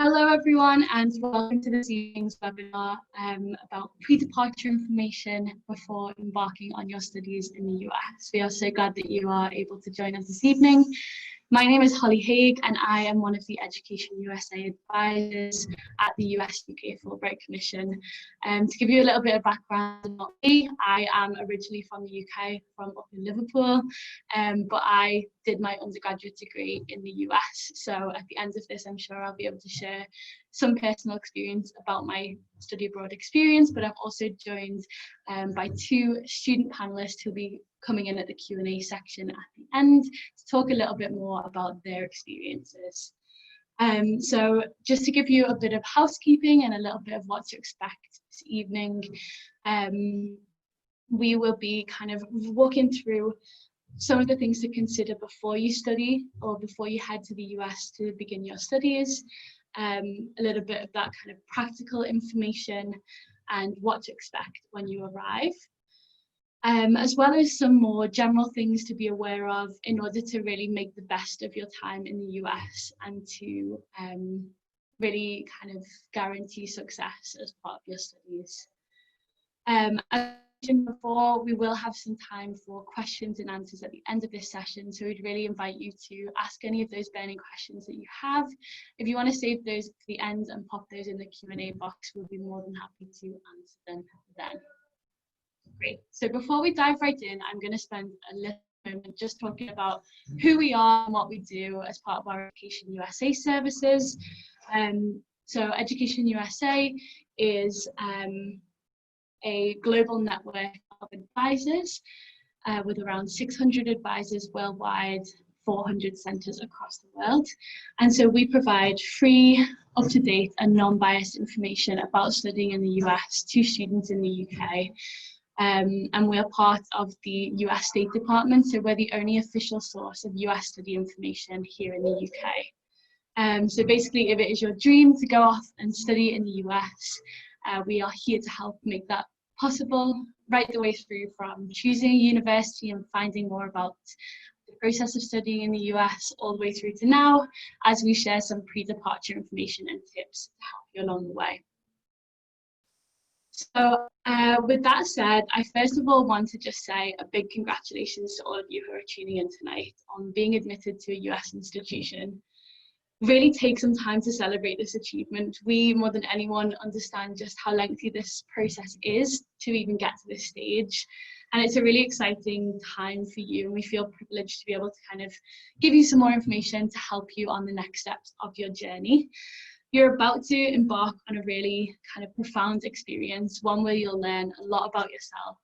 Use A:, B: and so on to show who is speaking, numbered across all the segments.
A: Hello everyone and welcome to this evening's webinar about pre-departure information before embarking on your studies in the US. We are so glad that you are able to join us this evening. My name is Holly Haig and I am one of the Education USA advisors at the US-UK Fulbright Commission. To give you a little bit of background about me, I am originally from the UK, from up in Liverpool, but I did my undergraduate degree in the US. So at the end of this, I'm sure I'll be able to share some personal experience about my study abroad experience, but I'm also joined by two student panelists who'll be coming in at the Q&A section at the end to talk a little bit more about their experiences. So just to give you a bit of housekeeping and a little bit of what to expect this evening, we will be kind of walking through some of the things to consider before you study or before you head to the US to begin your studies, a little bit of that kind of practical information and what to expect when you arrive. As well as some more general things to be aware of in order to really make the best of your time in the US and to really kind of guarantee success as part of your studies. As I mentioned before, we will have some time for questions and answers at the end of this session, so we'd really invite you to ask any of those burning questions that you have. If you want to save those to the end and pop those in the Q&A box, we'll be more than happy to answer them then. Great. So before we dive right in, I'm going to spend a little moment just talking about who we are and what we do as part of our Education USA services. So Education USA is a global network of advisors with around 600 advisors worldwide, 400 centres across the world. And so we provide free, up-to-date and non-biased information about studying in the US to students in the UK. And we're part of the US State Department, so we're the only official source of US study information here in the UK. So basically, if it is your dream to go off and study in the US, we are here to help make that possible, right the way through from choosing a university and finding more about the process of studying in the US, all the way through to now, as we share some pre-departure information and tips to help you along the way. So with that said, I first of all want to just say a big congratulations to all of you who are tuning in tonight on being admitted to a US institution. Really take some time to celebrate this achievement. We, more than anyone, understand just how lengthy this process is to even get to this stage. And it's a really exciting time for you, and we feel privileged to be able to kind of give you some more information to help you on the next steps of your journey. You're about to embark on a really kind of profound experience, one where you'll learn a lot about yourself.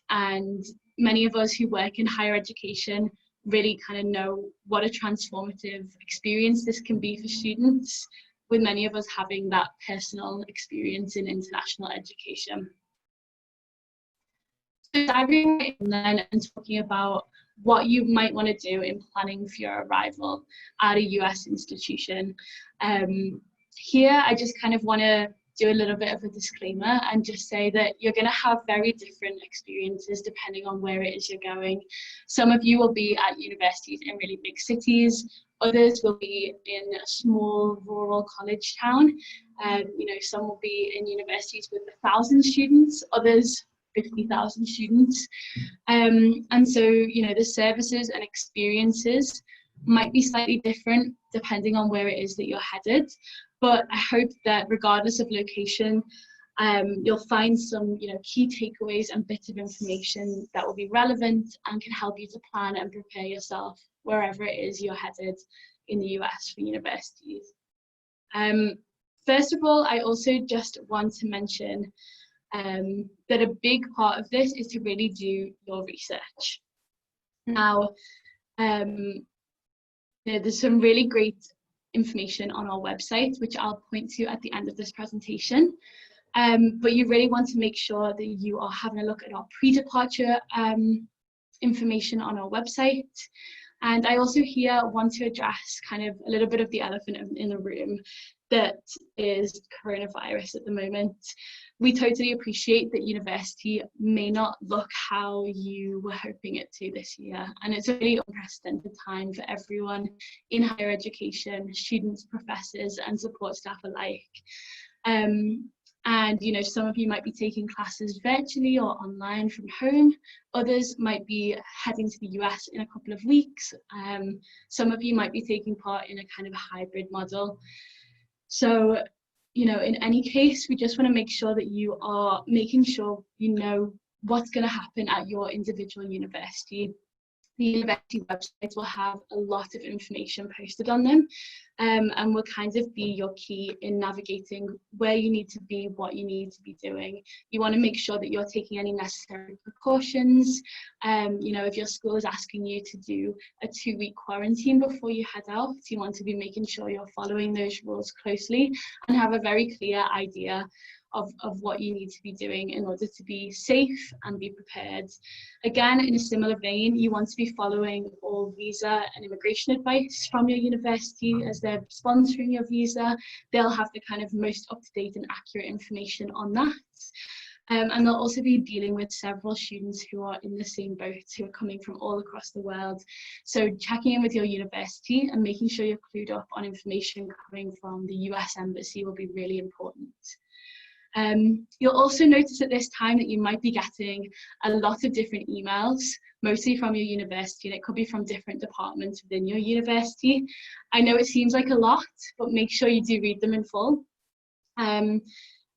A: And many of us who work in higher education really kind of know what a transformative experience this can be for students, with many of us having that personal experience in international education. So diving in then and talking about what you might want to do in planning for your arrival at a US institution. Here, I just kind of want to do a little bit of a disclaimer and just say that you're going to have very different experiences depending on where it is you're going. Some of you will be at universities in really big cities, others will be in a small rural college town. You know, some will be in universities with 1,000 students, others 50,000 students. And so, you know, the services and experiences might be slightly different depending on where it is that you're headed. But I hope that regardless of location, you'll find some, you know, key takeaways and bits of information that will be relevant and can help you to plan and prepare yourself wherever it is you're headed in the US for universities. First of all, I also just want to mention that a big part of this is to really do your research. Now, there's some really great information on our website, which I'll point to at the end of this presentation. But you really want to make sure that you are having a look at our pre-departure information on our website. And I also here want to address kind of a little bit of the elephant in the room that is coronavirus at the moment. We totally appreciate that university may not look how you were hoping it to this year. And it's a really unprecedented time for everyone in higher education, students, professors, and support staff alike. And you know, some of you might be taking classes virtually or online from home. Others might be heading to the US in a couple of weeks. Some of you might be taking part in a kind of hybrid model. So, you know, in any case, we just want to make sure that you are making sure you know what's going to happen at your individual university. The university websites will have a lot of information posted on them, and will kind of be your key in navigating where you need to be, what you need to be doing. You want to make sure that you're taking any necessary precautions. You know, if your school is asking you to do a 2-week quarantine before you head out, you want to be making sure you're following those rules closely and have a very clear idea of what you need to be doing in order to be safe and be prepared. Again, in a similar vein, you want to be following all visa and immigration advice from your university as they're sponsoring your visa. They'll have the kind of most up-to-date and accurate information on that. And they'll also be dealing with several students who are in the same boat, who are coming from all across the world. So checking in with your university and making sure you're clued up on information coming from the US Embassy will be really important. You'll also notice at this time that you might be getting a lot of different emails, mostly from your university, and it could be from different departments within your university. I know it seems like a lot, but make sure you do read them in full.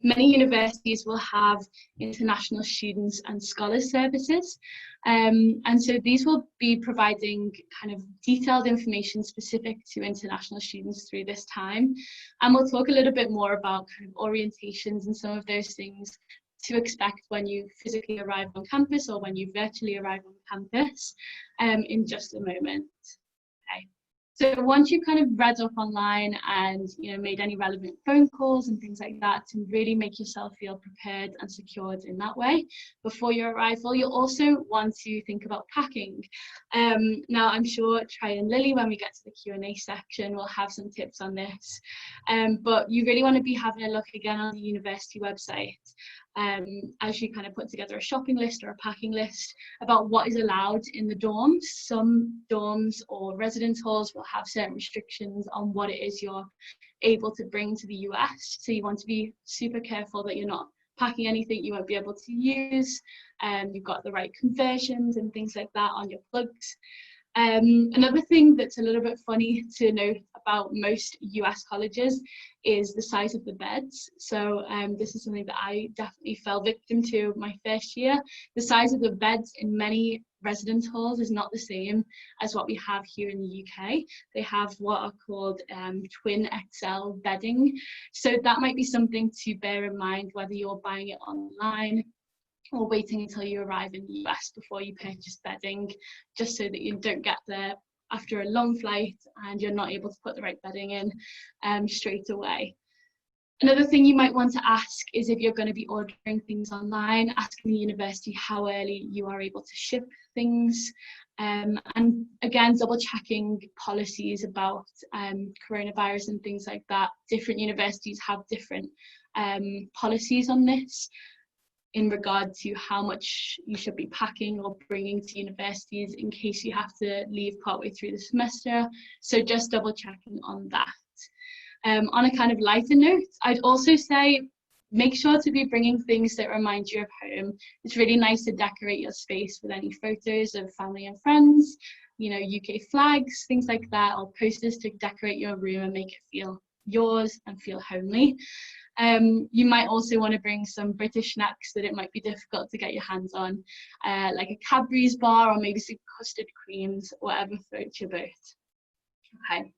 A: Many universities will have international students and scholars services. And so these will be providing kind of detailed information specific to international students through this time. And we'll talk a little bit more about kind of orientations and some of those things to expect when you physically arrive on campus or when you virtually arrive on campus in just a moment. Okay. So once you've kind of read up online and, you know, made any relevant phone calls and things like that to really make yourself feel prepared and secured in that way before your arrival, you'll also want to think about packing. Now, I'm sure Trey and Lily, when we get to the Q&A section, will have some tips on this. But you really want to be having a look again on the university website as you kind of put together a shopping list or a packing list about what is allowed in the dorms. Some dorms or residence halls will have certain restrictions on what it is you're able to bring to the US. So you want to be super careful that you're not packing anything you won't be able to use. You've got the right conversions and things like that on your plugs. Another thing that's a little bit funny to note about most US colleges is the size of the beds. So this is something that I definitely fell victim to my first year. The size of the beds in many residence halls is not the same as what we have here in the UK. They have what are called twin XL bedding. So that might be something to bear in mind whether you're buying it online or waiting until you arrive in the US before you purchase bedding, just so that you don't get there after a long flight and you're not able to put the right bedding in straight away. Another thing you might want to ask is if you're going to be ordering things online, asking the university how early you are able to ship things. And again, double checking policies about coronavirus and things like that. Different universities have different policies on this in regard to how much you should be packing or bringing to universities in case you have to leave partway through the semester. So just double checking on that. On a kind of lighter note, I'd also say make sure to be bringing things that remind you of home. It's really nice to decorate your space with any photos of family and friends, you know, UK flags, things like that, or posters to decorate your room and make it feel yours and feel homely. You might also want to bring some British snacks that it might be difficult to get your hands on, like a Cadbury's bar or maybe some custard creams, whatever floats your boat. Okay.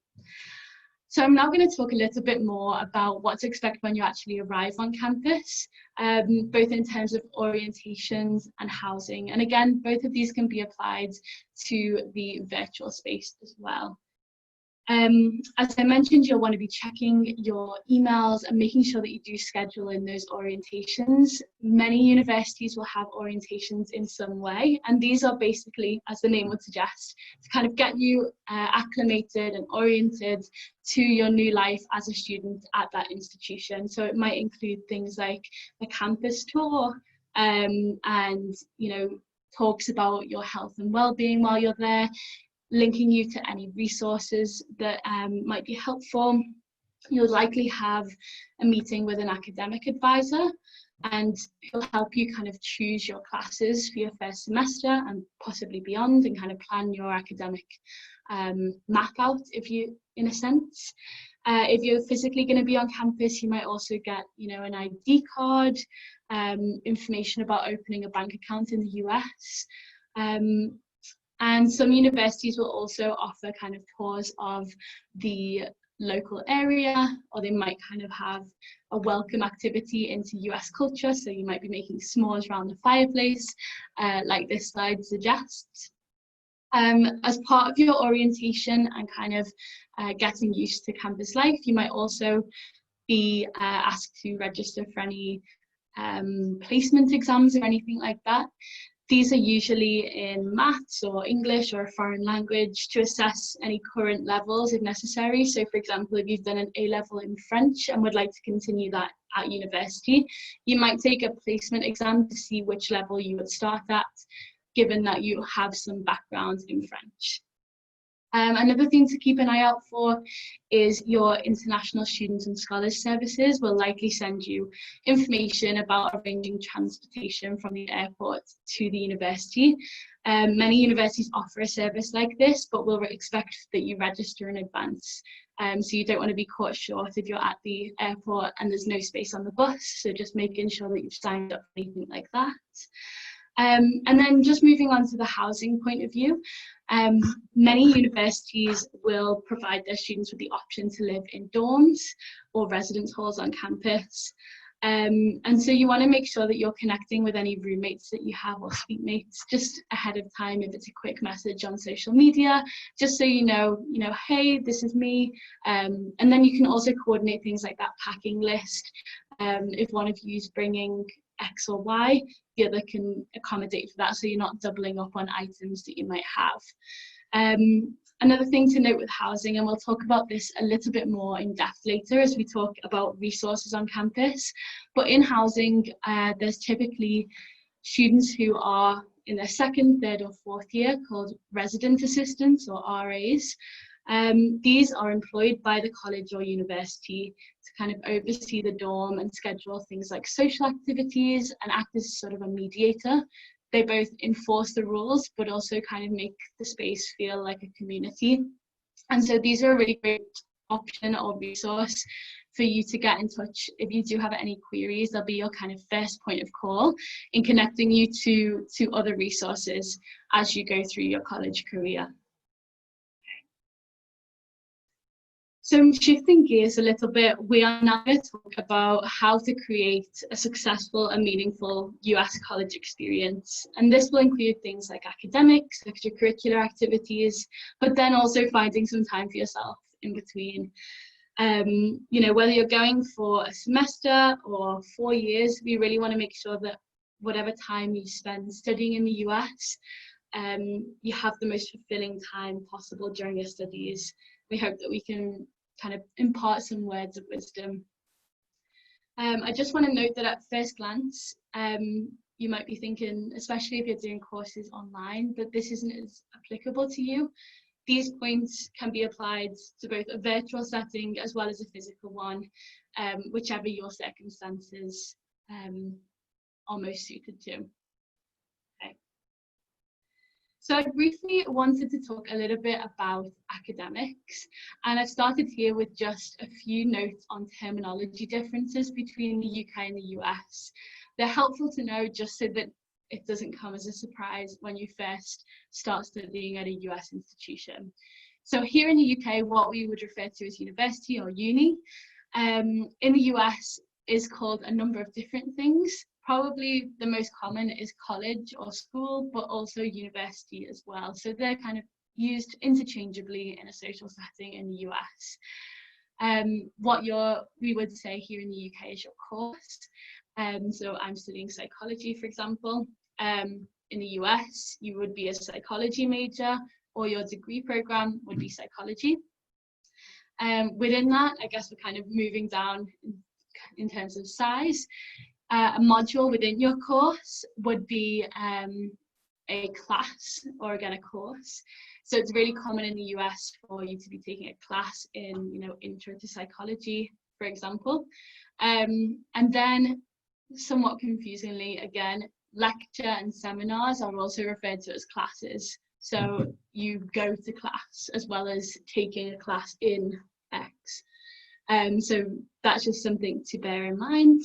A: So I'm now going to talk a little bit more about what to expect when you actually arrive on campus, both in terms of orientations and housing. And again, both of these can be applied to the virtual space as well. As I mentioned, you'll want to be checking your emails and making sure that you do schedule in those orientations. Many universities will have orientations in some way, and these are basically, as the name would suggest, to kind of get you acclimated and oriented to your new life as a student at that institution. So it might include things like a campus tour, and talks about your health and well-being while you're there, linking you to any resources that might be helpful. You'll likely have a meeting with an academic advisor, and he'll help you kind of choose your classes for your first semester and possibly beyond, and kind of plan your academic map out, in a sense. If you're physically going to be on campus, you might also get, an ID card, information about opening a bank account in the US. And some universities will also offer kind of tours of the local area, or they might kind of have a welcome activity into US culture. So you might be making s'mores around the fireplace, like this slide suggests. As part of your orientation and kind of getting used to campus life, you might also be asked to register for any placement exams or anything like that. These are usually in maths or English or a foreign language to assess any current levels if necessary. So for example, if you've done an A-level in French and would like to continue that at university, you might take a placement exam to see which level you would start at, given that you have some background in French. Another thing to keep an eye out for is your International Students and Scholars Services will likely send you information about arranging transportation from the airport to the university. Many universities offer a service like this, but will expect that you register in advance. So you don't want to be caught short if you're at the airport and there's no space on the bus. So just making sure that you've signed up for anything like that. And then just moving on to the housing point of view, many universities will provide their students with the option to live in dorms or residence halls on campus. And so you want to make sure that you're connecting with any roommates that you have or seatmates just ahead of time, if it's a quick message on social media, just so you know, hey, this is me. And then you can also coordinate things like that packing list. If one of you is bringing X or Y, the other can accommodate for that, so you're not doubling up on items that you might have. Another thing to note with housing, and we'll talk about this a little bit more in depth later as we talk about resources on campus, but in housing, there's typically students who are in their second, third or fourth year called resident assistants or RAs. These are employed by the college or university to kind of oversee the dorm and schedule things like social activities and act as sort of a mediator. They both enforce the rules, but also kind of make the space feel like a community. And so these are a really great option or resource for you to get in touch. If you do have any queries, they'll be your kind of first point of call in connecting you to other resources as you go through your college career. So shifting gears a little bit, we are now going to talk about how to create a successful and meaningful US college experience. And this will include things like academics, extracurricular activities, but then also finding some time for yourself in between. Whether you're going for a semester or 4 years, we really want to make sure that whatever time you spend studying in the US, you have the most fulfilling time possible during your studies. We hope that we can kind of impart some words of wisdom. I just want to note that at first glance, you might be thinking, especially if you're doing courses online, that this isn't as applicable to you. These points can be applied to both a virtual setting as well as a physical one, whichever your circumstances are most suited to. So I briefly wanted to talk a little bit about academics, and I've started here with just a few notes on terminology differences between the UK and the US. They're helpful to know just so that it doesn't come as a surprise when you first start studying at a US institution. So here in the UK, what we would refer to as university or uni, in the US is called a number of different things. Probably the most common is college or school, but also university as well. So they're kind of used interchangeably in a social setting in the US. What we would say here in the UK is your course. So I'm studying psychology, for example. In the US, you would be a psychology major, or your degree program would be psychology. Within that, I guess we're kind of moving down in terms of size. A module within your course would be a class, or again a course. So it's really common in the US for you to be taking a class in, intro to psychology, for example. And then, somewhat confusingly, again, lecture and seminars are also referred to as classes. So you go to class as well as taking a class in X. So that's just something to bear in mind.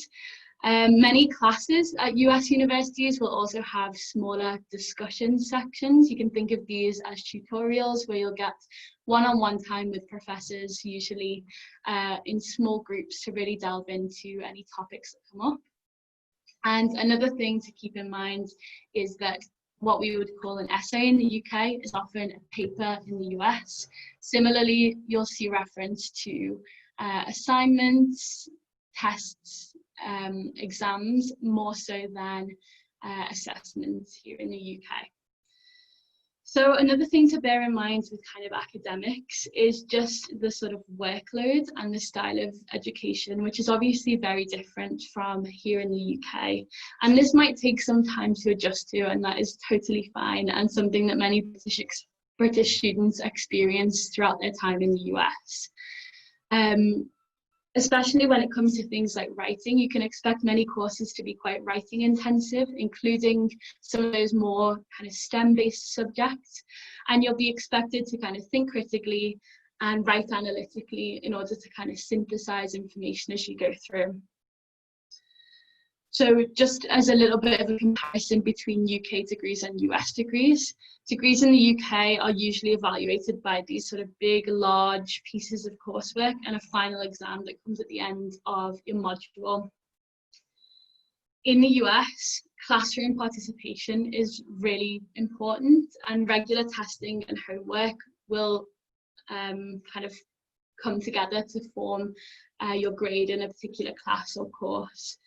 A: Many classes at US universities will also have smaller discussion sections. You can think of these as tutorials where you'll get one-on-one time with professors, usually in small groups, to really delve into any topics that come up. And another thing to keep in mind is that what we would call an essay in the UK is often a paper in the US. Similarly, you'll see reference to assignments, tests, exams, more so than assessments here in the UK. So another thing to bear in mind with kind of academics is just the sort of workload and the style of education, which is obviously very different from here in the UK. And this might take some time to adjust to, and that is totally fine, and something that many British students experience throughout their time in the US. Especially when it comes to things like writing, you can expect many courses to be quite writing intensive, including some of those more kind of STEM-based subjects. And you'll be expected to kind of think critically and write analytically in order to kind of synthesize information as you go through. So just as a little bit of a comparison between UK degrees and US degrees, degrees in the UK are usually evaluated by these sort of big, large pieces of coursework and a final exam that comes at the end of your module. In the US, classroom participation is really important, and regular testing and homework will kind of come together to form your grade in a particular class or course.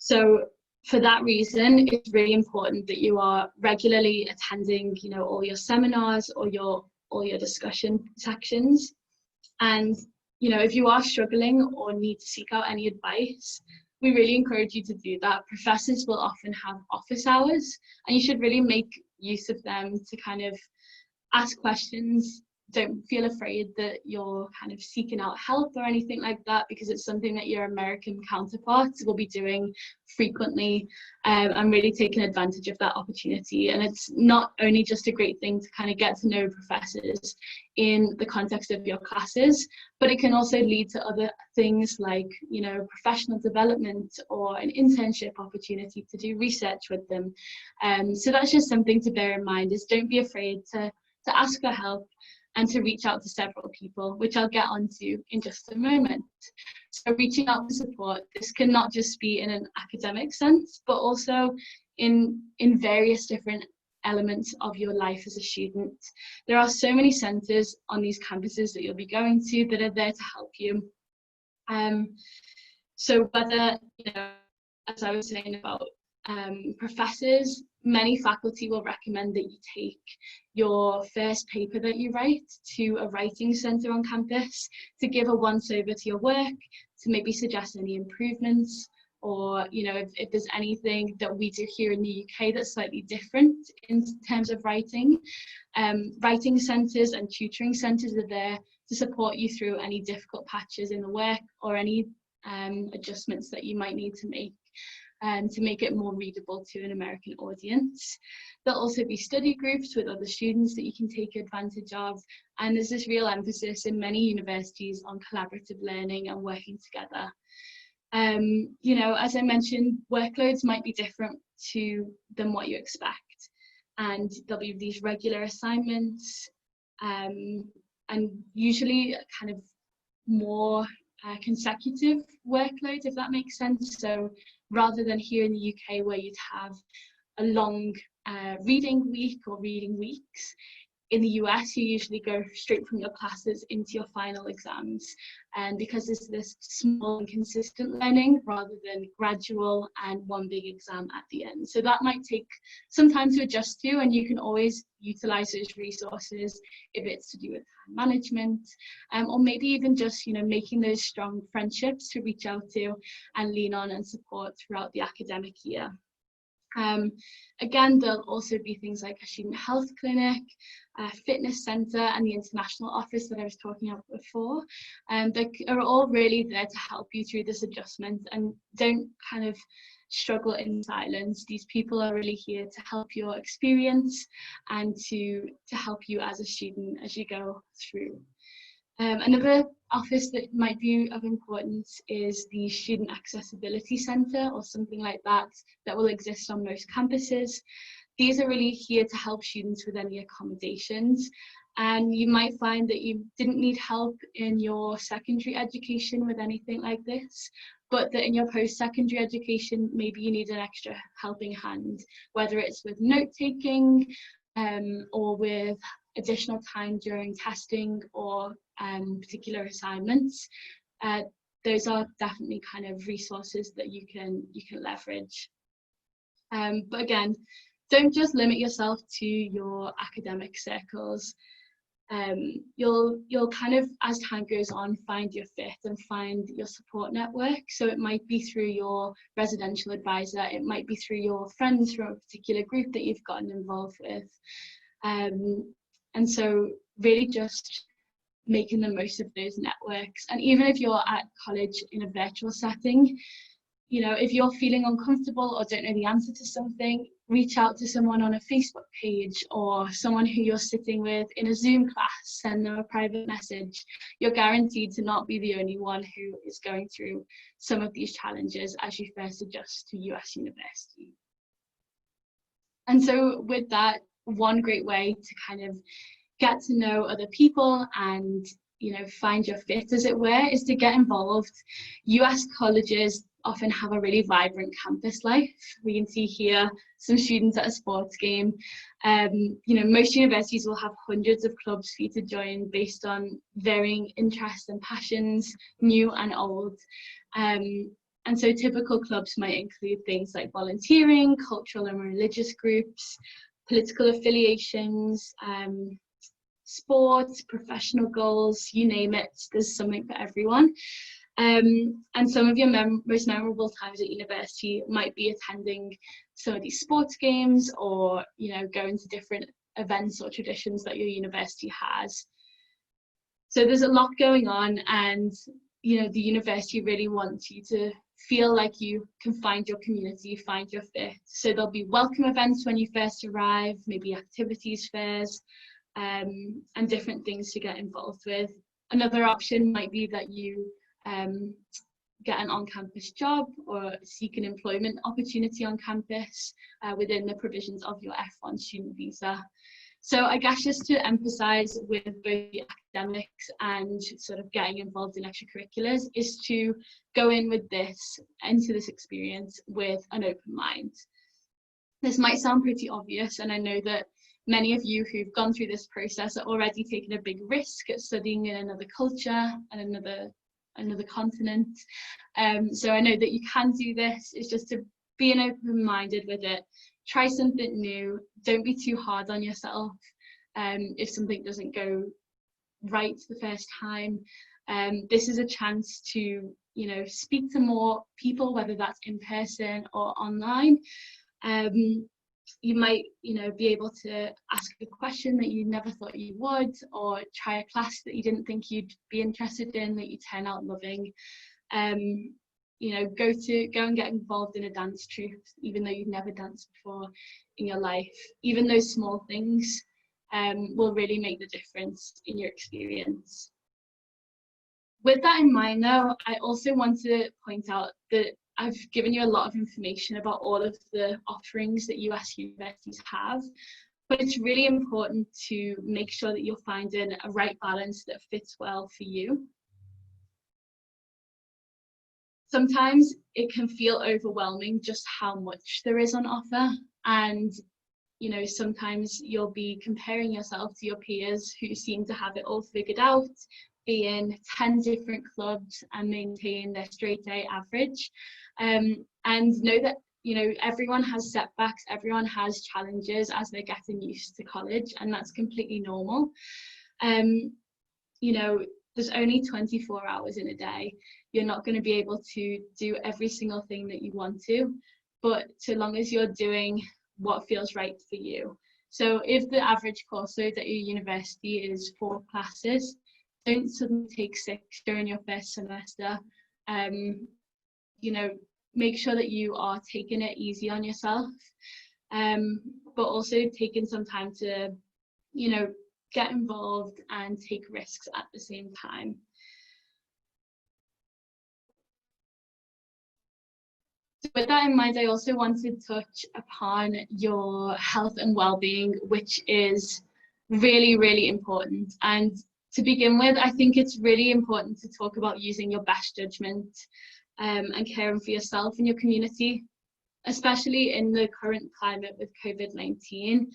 A: So for that reason, it's really important that you are regularly attending, all your seminars or all your discussion sections. And, if you are struggling or need to seek out any advice, we really encourage you to do that. Professors will often have office hours, and you should really make use of them to kind of ask questions. Don't feel afraid that you're kind of seeking out help or anything like that, because it's something that your American counterparts will be doing frequently, and really taking advantage of that opportunity. And it's not only just a great thing to kind of get to know professors in the context of your classes, but it can also lead to other things like, professional development or an internship opportunity to do research with them. So that's just something to bear in mind, is don't be afraid to ask for help and to reach out to several people, which I'll get onto in just a moment. So reaching out for support, this can not just be in an academic sense, but also in various different elements of your life as a student. There are so many centres on these campuses that you'll be going to that are there to help you. So whether, as I was saying about professors, many faculty will recommend that you take your first paper that you write to a writing centre on campus to give a once-over to your work, to maybe suggest any improvements, or if there's anything that we do here in the UK that's slightly different in terms of writing. Writing centres and tutoring centres are there to support you through any difficult patches in the work, or any adjustments that you might need to make it more readable to an American audience. There'll also be study groups with other students that you can take advantage of, and there's this real emphasis in many universities on collaborative learning and working together. As I mentioned, workloads might be different than what you expect, and there'll be these regular assignments, and usually kind of more consecutive workload, if that makes sense. So rather than here in the UK where you'd have a long reading week or reading weeks, In the US, you usually go straight from your classes into your final exams, and because there's this small and consistent learning rather than gradual and one big exam at the end. So that might take some time to adjust to, and you can always utilize those resources if it's to do with time management, or maybe even just, you know, making those strong friendships to reach out to and lean on and support throughout the academic year. Again, there'll also be things like a student health clinic, a fitness centre, and the international office that I was talking about before. They are all really there to help you through this adjustment, and don't kind of struggle in silence. These people are really here to help your experience and to help you as a student as you go through. Another office that might be of importance is the Student Accessibility Centre, or something like that, that will exist on most campuses. These are really here to help students with any accommodations. And you might find that you didn't need help in your secondary education with anything like this, but that in your post-secondary education, maybe you need an extra helping hand, whether it's with note-taking or with additional time during testing or particular assignments. Those are definitely kind of resources that you can leverage. But again, don't just limit yourself to your academic circles. You'll kind of, as time goes on, find your fit and find your support network. So it might be through your residential advisor, it might be through your friends from a particular group that you've gotten involved with. And so really just making the most of those networks. And even if you're at college in a virtual setting, you know, if you're feeling uncomfortable or don't know the answer to something, reach out to someone on a Facebook page or someone who you're sitting with in a Zoom class, send them a private message. You're guaranteed to not be the only one who is going through some of these challenges as you first adjust to US university. And so with that, one great way to kind of get to know other people and, you know, find your fit, as it were, is to get involved. US colleges often have a really vibrant campus life. We can see here some students at a sports game. You know, most universities will have hundreds of clubs for you to join based on varying interests and passions, new and old. And so typical clubs might include things like volunteering, cultural and religious groups, political affiliations, sports, professional goals, you name it, there's something for everyone. And some of your most memorable times at university might be attending some of these sports games, or, you know, going to different events or traditions that your university has. So there's a lot going on, and, you know, the university really wants you to feel like you can find your community, find your fit. So there'll be welcome events when you first arrive, maybe activities fairs, and different things to get involved with. Another option might be that you get an on-campus job or seek an employment opportunity on campus within the provisions of your F1 student visa. So I guess just to emphasize with both the academics and sort of getting involved in extracurriculars is to go in with into this experience with an open mind. This might sound pretty obvious, and I know that many of you who've gone through this process are already taking a big risk at studying in another culture and another continent. So I know that you can do this. It's just to be open-minded with it. Try something new. Don't be too hard on yourself if something doesn't go right the first time. This is a chance to, you know, speak to more people, whether that's in person or online. You might, you know, be able to ask a question that you never thought you would, or try a class that you didn't think you'd be interested in that you turn out loving. You know, go and get involved in a dance troupe, even though you've never danced before in your life. Even those small things will really make the difference in your experience. With that in mind, though, I also want to point out that I've given you a lot of information about all of the offerings that US universities have, but it's really important to make sure that you're finding a right balance that fits well for you. Sometimes it can feel overwhelming just how much there is on offer, and you know, sometimes you'll be comparing yourself to your peers who seem to have it all figured out, be in 10 different clubs and maintain their straight A average. And know that, you know, everyone has setbacks, everyone has challenges as they're getting used to college, and that's completely normal. You know, there's only 24 hours in a day. You're not going to be able to do every single thing that you want to, but so long as you're doing what feels right for you. So if the average course load at your university is 4 classes, don't suddenly take 6 during your first semester. You know, make sure that you are taking it easy on yourself, but also taking some time to, you know, get involved and take risks at the same time. So with that in mind, I also want to touch upon your health and well-being, which is really, really important. And to begin with, I think it's really important to talk about using your best judgment and caring for yourself and your community, especially in the current climate with COVID-19.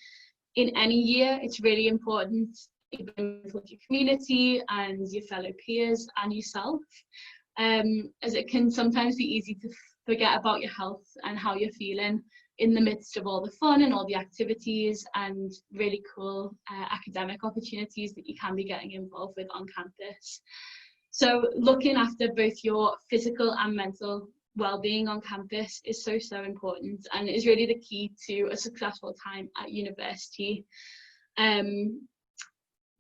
A: In any year, it's really important to be with your community and your fellow peers and yourself, as it can sometimes be easy to forget about your health and how you're feeling in the midst of all the fun and all the activities and really cool academic opportunities that you can be getting involved with on campus. So looking after both your physical and mental well-being on campus is so important, and is really the key to a successful time at university.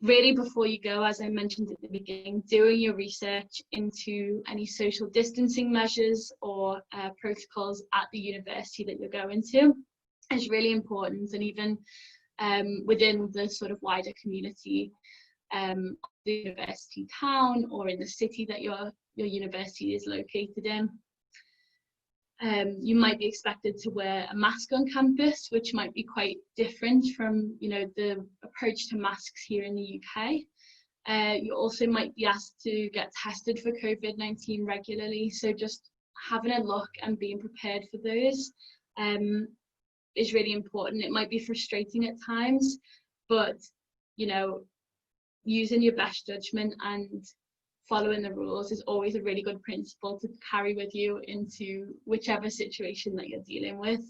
A: Really, before you go, as I mentioned at the beginning, doing your research into any social distancing measures or protocols at the university that you're going to is really important, and even within the sort of wider community, the university town or in the city that your university is located in. You might be expected to wear a mask on campus, which might be quite different from, you know, the approach to masks here in the UK. You also might be asked to get tested for COVID-19 regularly, so just having a look and being prepared for those is really important. It might be frustrating at times, but, you know, using your best judgment and following the rules is always a really good principle to carry with you into whichever situation that you're dealing with.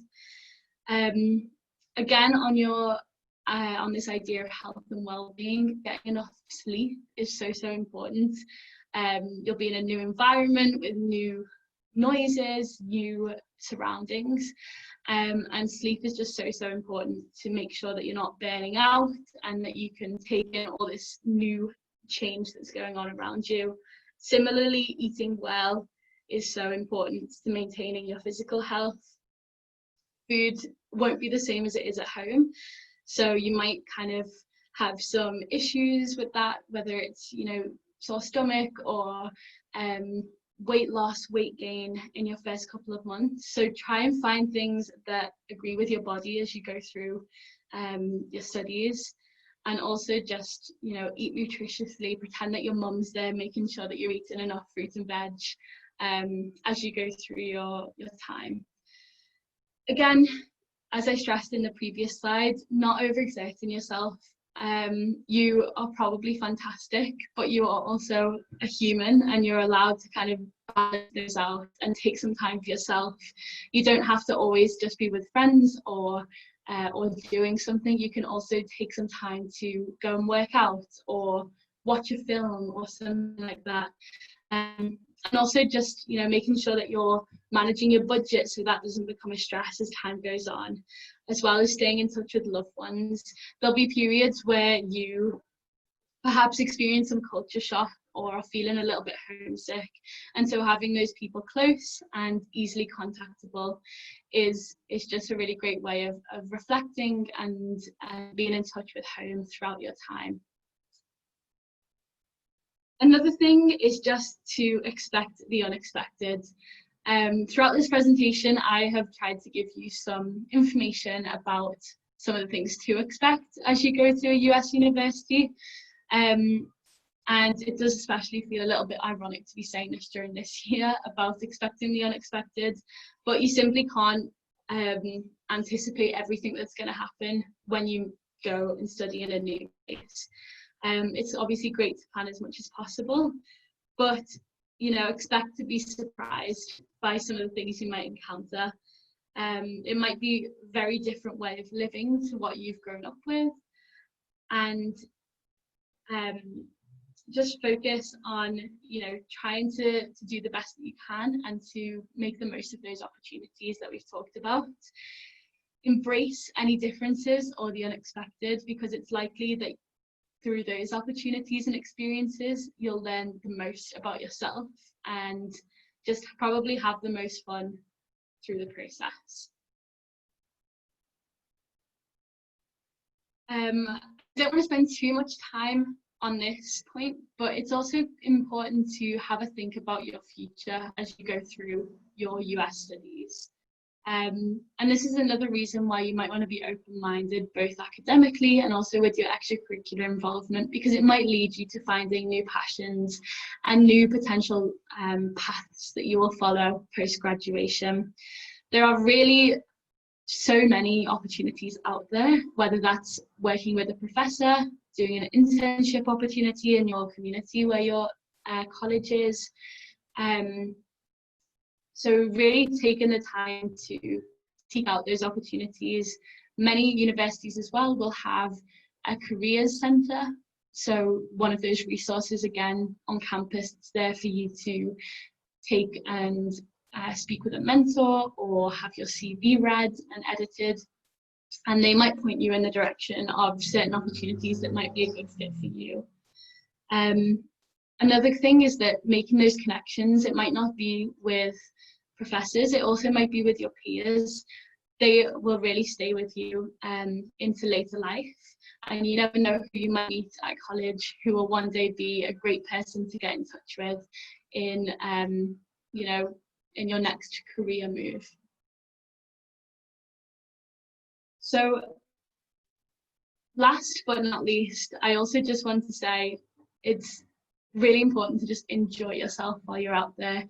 A: Again, on your on this idea of health and well-being, getting enough sleep is so important. You'll be in a new environment with new noises, new surroundings, and sleep is just so important to make sure that you're not burning out and that you can take in all this new change that's going on around you. Similarly, eating well is so important to maintaining your physical health. Food won't be the same as it is at home, so you might kind of have some issues with that, whether it's, you know, sore stomach or weight loss, weight gain in your first couple of months. So try and find things that agree with your body as you go through your studies. And also just, you know, eat nutritiously, pretend that your mum's there, making sure that you're eating enough fruit and veg as you go through your time. Again, as I stressed in the previous slide, not overexerting yourself. You are probably fantastic, but you are also a human, and you're allowed to kind of balance those out and take some time for yourself. You don't have to always just be with friends or doing something. You can also take some time to go and work out or watch a film or something like that. And also just, you know, making sure that you're managing your budget so that doesn't become a stress as time goes on, as well as staying in touch with loved ones. There'll be periods where you perhaps experience some culture shock or are feeling a little bit homesick, and so having those people close and easily contactable is just a really great way of reflecting and being in touch with home throughout your time. Another thing is just to expect the unexpected. Throughout this presentation, I have tried to give you some information about some of the things to expect as you go to a US university. And it does especially feel a little bit ironic to be saying this during this year about expecting the unexpected, but you simply can't anticipate everything that's going to happen when you go and study in a new place. It's obviously great to plan as much as possible, but expect to be surprised by some of the things you might encounter. It might be a very different way of living to what you've grown up with, and just focus on trying to do the best that you can and to make the most of those opportunities that we've talked about. Embrace any differences or the unexpected, because it's likely that through those opportunities and experiences you'll learn the most about yourself and just probably have the most fun through the process. I don't want to spend too much time on this point, but it's also important to have a think about your future as you go through your US studies. And this is another reason why you might want to be open-minded, both academically and also with your extracurricular involvement, because it might lead you to finding new passions and new potential paths that you will follow post-graduation. There are really so many opportunities out there, whether that's working with a professor, doing an internship opportunity in your community where your college is. So really taking the time to seek out those opportunities. Many universities as well will have a careers centre. So one of those resources, again, on campus, it's there for you to take and speak with a mentor or have your CV read and edited. And they might point you in the direction of certain opportunities that might be a good fit for you. Another thing is that making those connections, it might not be with professors, it also might be with your peers. They will really stay with you into later life, and you never know who you might meet at college who will one day be a great person to get in touch with in in your next career move. So last but not least, I also just want to say it's really important to just enjoy yourself while you're out there.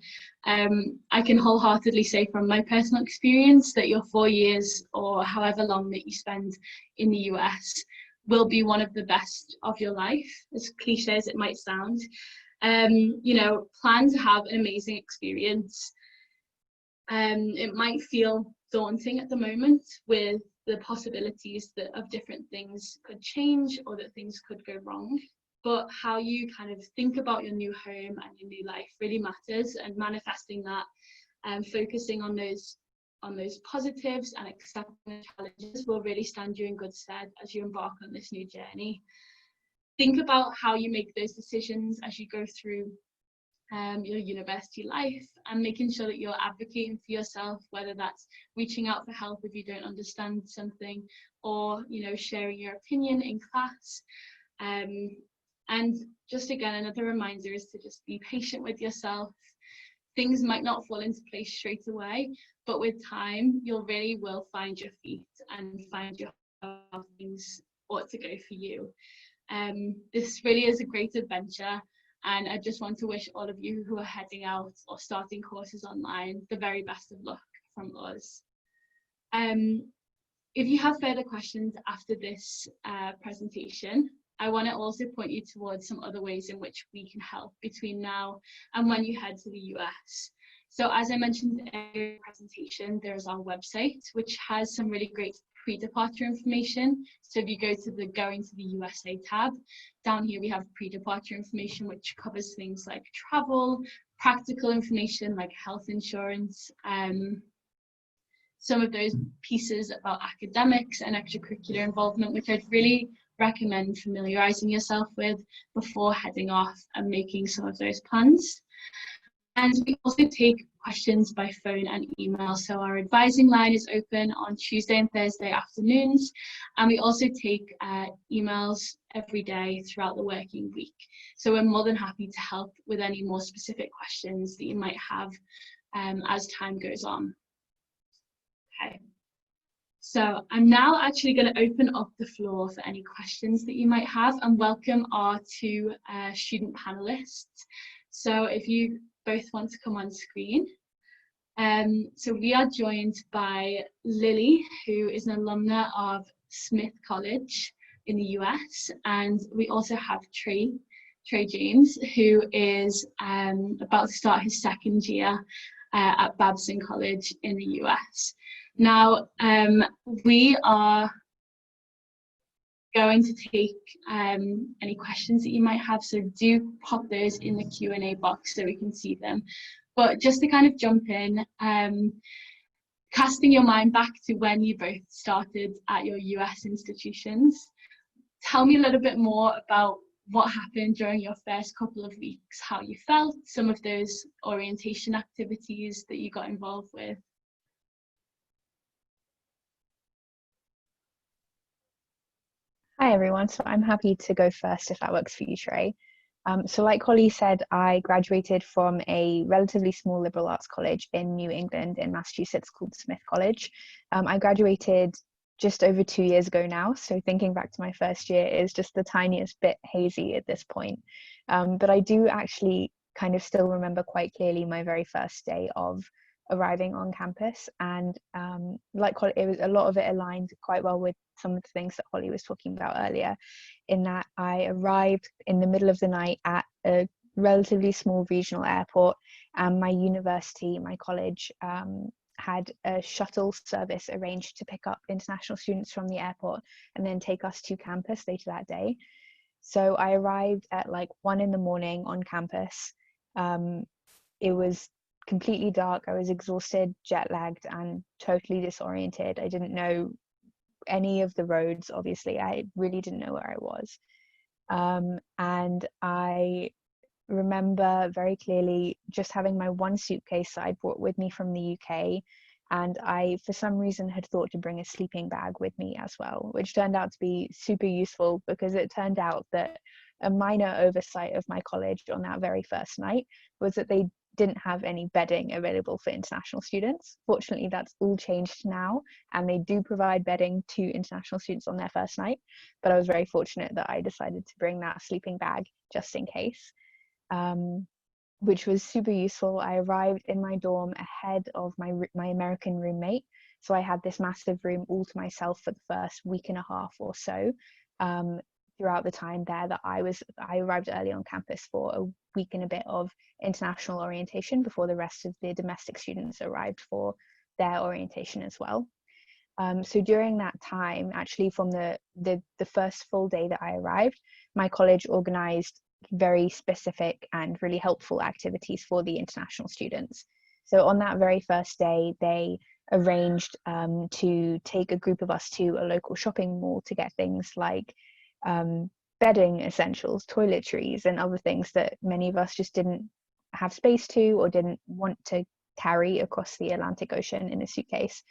A: I can wholeheartedly say from my personal experience that your 4 years or however long that you spend in the US will be one of the best of your life, as cliche as it might sound. Plan to have an amazing experience. It might feel daunting at the moment with the possibilities that of different things could change or that things could go wrong. But how you kind of think about your new home and your new life really matters, and manifesting that and focusing on those positives and accepting the challenges will really stand you in good stead as you embark on this new journey. Think about how you make those decisions as you go through your university life, and making sure that you're advocating for yourself, whether that's reaching out for help if you don't understand something, or sharing your opinion in class. And just again, another reminder is to just be patient with yourself. Things might not fall into place straight away, but with time, you really will find your feet and find how things ought to go for you. This really is a great adventure, and I just want to wish all of you who are heading out or starting courses online the very best of luck from us. If you have further questions after this presentation, I want to also point you towards some other ways in which we can help between now and when you head to the US. So as I mentioned in the presentation, there's our website, which has some really great pre-departure information. So if you go to the Going to the USA tab, down here we have pre-departure information, which covers things like travel, practical information like health insurance, some of those pieces about academics and extracurricular involvement, which I'd really recommend familiarizing yourself with before heading off and making some of those plans. And we also take questions by phone and email. So our advising line is open on Tuesday and Thursday afternoons. And we also take emails every day throughout the working week. So we're more than happy to help with any more specific questions that you might have as time goes on. Okay. So I'm now actually going to open up the floor for any questions that you might have, and welcome our two student panelists. So if you both want to come on screen, So we are joined by Lily, who is an alumna of Smith College in the US, and we also have Trey James, who is about to start his second year at Babson College in the US. Now, we are going to take any questions that you might have, so do pop those in the Q&A box so we can see them. But just to kind of jump in, casting your mind back to when you both started at your US institutions, tell me a little bit more about what happened during your first couple of weeks, how you felt, some of those orientation activities that you got involved with.
B: Hi everyone, so I'm happy to go first if that works for you, Trey. So like Holly said, I graduated from a relatively small liberal arts college in New England in Massachusetts called Smith College. I graduated just over 2 years ago now, so thinking back to my first year is just the tiniest bit hazy at this point. But I do actually kind of still remember quite clearly my very first day of arriving on campus, and like Holly, it was a lot of it aligned quite well with some of the things that Holly was talking about earlier, in that I arrived in the middle of the night at a relatively small regional airport, and my university, my college, had a shuttle service arranged to pick up international students from the airport and then take us to campus later that day. So I arrived at like 1 a.m. on campus. It was completely dark. I was exhausted, jet lagged, and totally disoriented. I didn't know any of the roads, obviously. I really didn't know where I was. And I remember very clearly just having my one suitcase that I'd brought with me from the UK, and I for some reason had thought to bring a sleeping bag with me as well, which turned out to be super useful because it turned out that a minor oversight of my college on that very first night was that they didn't have any bedding available for international students. Fortunately, that's all changed now, and they do provide bedding to international students on their first night, but I was very fortunate that I decided to bring that sleeping bag just in case. Which was super useful. I arrived in my dorm ahead of my American roommate, so I had this massive room all to myself for the first week and a half or so. Throughout the time there that I arrived early on campus for a week and a bit of international orientation before the rest of the domestic students arrived for their orientation as well. So during that time, actually from the first full day that I arrived, my college organized very specific and really helpful activities for the international students. So on that very first day, they arranged to take a group of us to a local shopping mall to get things like bedding essentials, toiletries, and other things that many of us just didn't have space to or didn't want to carry across the Atlantic Ocean in a suitcase.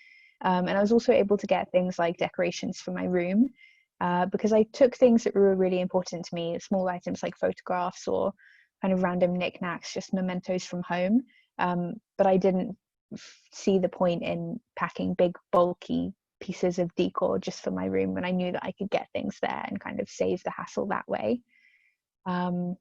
B: And I was also able to get things like decorations for my room, because I took things that were really important to me, small items like photographs or kind of random knickknacks, just mementos from home. But I didn't see the point in packing big, bulky pieces of decor just for my room when I knew that I could get things there and kind of save the hassle that way. And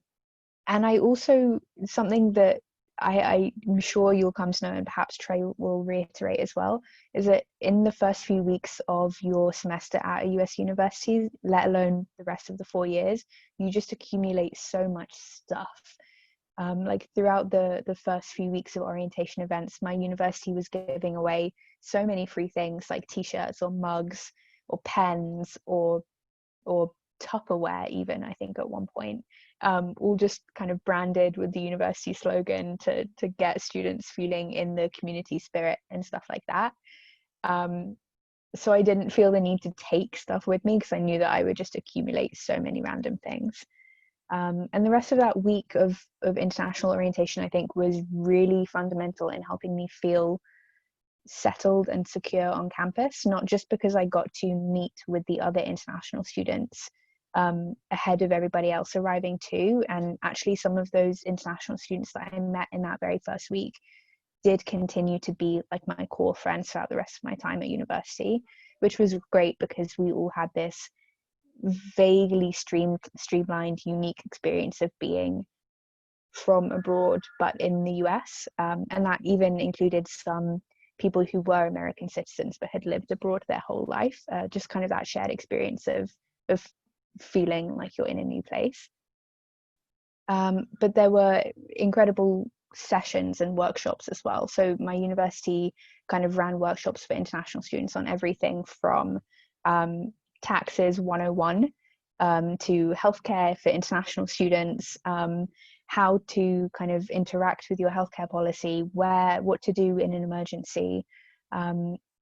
B: I also, something that I'm sure you'll come to know, and perhaps Trey will reiterate as well, is that in the first few weeks of your semester at a US university, let alone the rest of the 4 years, you just accumulate so much stuff. Like throughout the first few weeks of orientation events, my university was giving away so many free things like t-shirts or mugs or pens or Tupperware even, I think at one point, all just kind of branded with the university slogan to get students feeling in the community spirit and stuff like that. So I didn't feel the need to take stuff with me because I knew that I would just accumulate so many random things. And the rest of that week of international orientation, I think, was really fundamental in helping me feel settled and secure on campus, not just because I got to meet with the other international students ahead of everybody else arriving too. And actually some of those international students that I met in that very first week did continue to be like my core friends throughout the rest of my time at university, which was great because we all had this vaguely streamlined, unique experience of being from abroad but in the US, and that even included some people who were American citizens but had lived abroad their whole life, just kind of that shared experience of feeling like you're in a new place. But there were incredible sessions and workshops as well. So my university kind of ran workshops for international students on everything from taxes 101 to healthcare for international students, how to kind of interact with your healthcare policy, what to do in an emergency.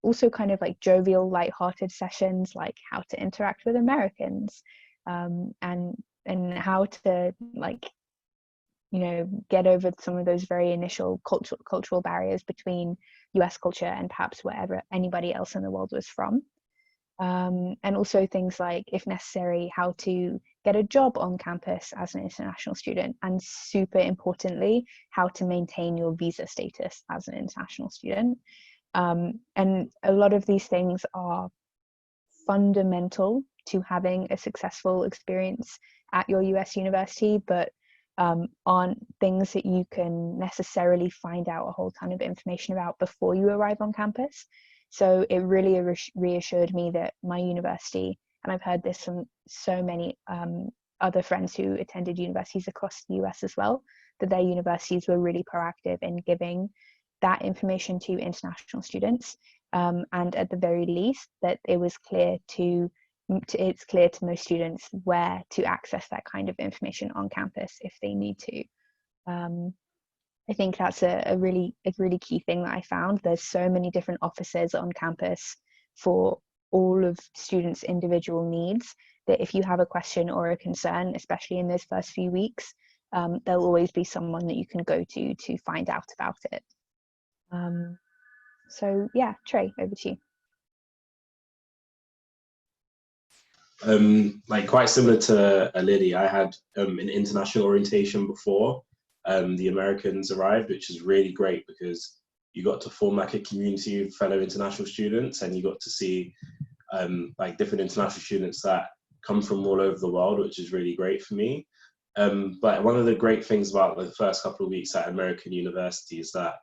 B: Also kind of like jovial, light-hearted sessions like how to interact with Americans, and how to, like, you know, get over some of those very initial cultural barriers between US culture and perhaps wherever anybody else in the world was from. And also things like, if necessary, how to get a job on campus as an international student, and super importantly, how to maintain your visa status as an international student. And a lot of these things are fundamental to having a successful experience at your US university, but aren't things that you can necessarily find out a whole ton of information about before you arrive on campus. So it really reassured me that my university, and I've heard this from so many other friends who attended universities across the US as well, that their universities were really proactive in giving that information to international students, and at the very least that it's clear to most students where to access that kind of information on campus if they need to. I think that's a really key thing that I found. There's so many different offices on campus for all of students' individual needs, that if you have a question or a concern, especially in those first few weeks, there'll always be someone that you can go to find out about it. So yeah, Trey, over to
C: you. Like quite similar to Lily, I had an international orientation before the Americans arrived, which is really great because you got to form like a community of fellow international students, and you got to see like different international students that come from all over the world, which is really great for me. But one of the great things about the first couple of weeks at American university is that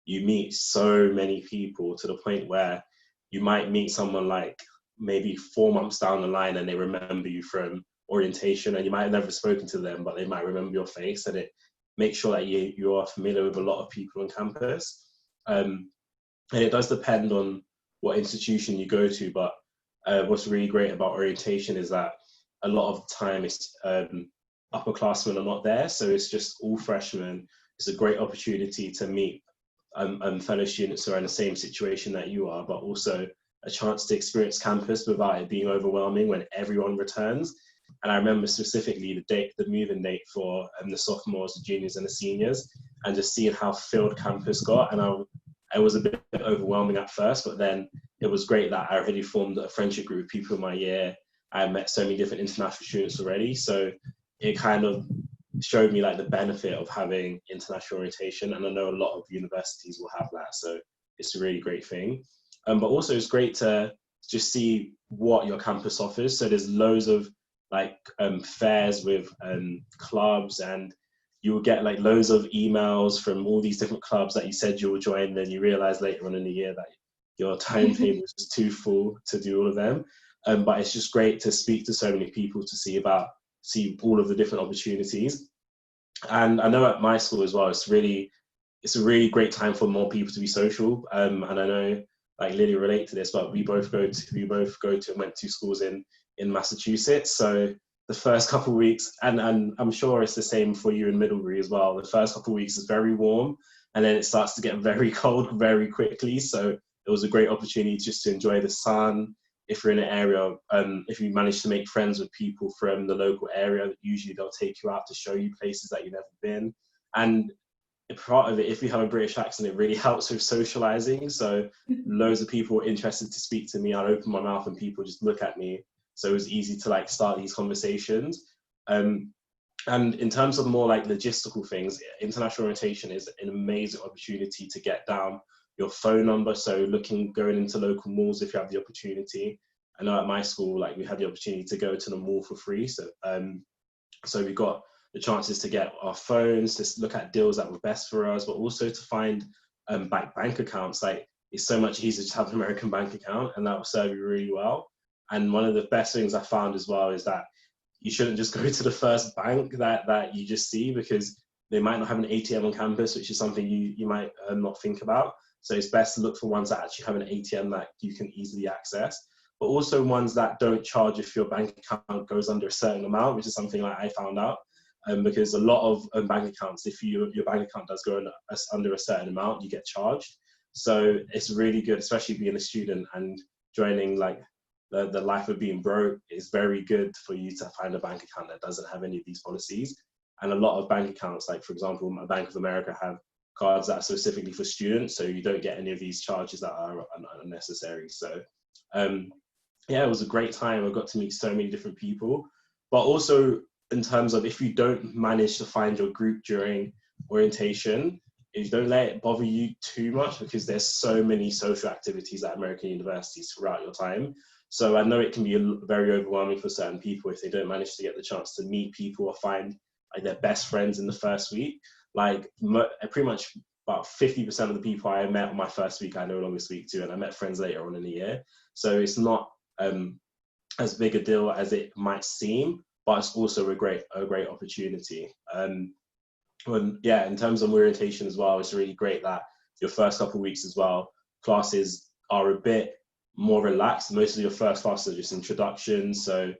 C: you meet so many people, to the point where you might meet someone like maybe 4 months down the line and they remember you from orientation, and you might have never spoken to them, but they might remember your face, and it makes sure that you are familiar with a lot of people on campus. And it does depend on what institution you go to, but what's really great about orientation is that a lot of the time it's upperclassmen are not there, so it's just all freshmen. It's a great opportunity to meet fellow students who are in the same situation that you are, but also a chance to experience campus without it being overwhelming when everyone returns. And I remember specifically the move-in date for the sophomores, the juniors, and the seniors, and just seeing how filled campus got. And it was a bit overwhelming at first, but then it was great that I already formed a friendship group with people in my year. I met so many different international students already, so it kind of showed me like the benefit of having international orientation, and I know a lot of universities will have that, so it's a really great thing. But also it's great to just see what your campus offers. So there's loads of like fairs with clubs, and you will get like loads of emails from all these different clubs that you said you will join, then you realize later on in the year that your timetable is just too full to do all of them. But it's just great to speak to so many people to see all of the different opportunities. And I know at my school as well, it's a really great time for more people to be social. And I know like Lily relate to this, but we both went to schools in Massachusetts. So the first couple of weeks, and I'm sure it's the same for you in Middlebury as well, the first couple of weeks is very warm, and then it starts to get very cold very quickly. So it was a great opportunity just to enjoy the sun. If you're in an area, if you manage to make friends with people from the local area, usually they'll take you out to show you places that you've never been. And part of it, if you have a British accent, it really helps with socializing. So loads of people were interested to speak to me. I'd open my mouth and people just look at me. So it was easy to like start these conversations. And in terms of more like logistical things, international orientation is an amazing opportunity to get down your phone number. So going into local malls if you have the opportunity. I know at my school, like we had the opportunity to go to the mall for free. So we got the chances to get our phones, to look at deals that were best for us, but also to find bank accounts. Like, it's so much easier to have an American bank account, and that will serve you really well. And one of the best things I found as well is that you shouldn't just go to the first bank that you just see, because they might not have an ATM on campus, which is something you might not think about. So it's best to look for ones that actually have an ATM that you can easily access, but also ones that don't charge if your bank account goes under a certain amount, which is something like I found out. Because a lot of bank accounts, if your bank account does go under a certain amount, you get charged. So it's really good, especially being a student and joining like the life of being broke. Is very good for you to find a bank account that doesn't have any of these policies. And a lot of bank accounts, like for example, Bank of America, have cards that are specifically for students, so you don't get any of these charges that are unnecessary. So yeah, it was a great time. I got to meet so many different people, but also in terms of, if you don't manage to find your group during orientation, is don't let it bother you too much, because there's so many social activities at American universities throughout your time. So I know it can be very overwhelming for certain people if they don't manage to get the chance to meet people or find like their best friends in the first week. Like pretty much about 50% of the people I met on my first week, I no longer speak to, and I met friends later on in the year. So it's not as big a deal as it might seem, but it's also a great opportunity. Yeah, in terms of orientation as well, it's really great that your first couple of weeks as well, classes are a bit more relaxed. Most of your first classes are just introductions, so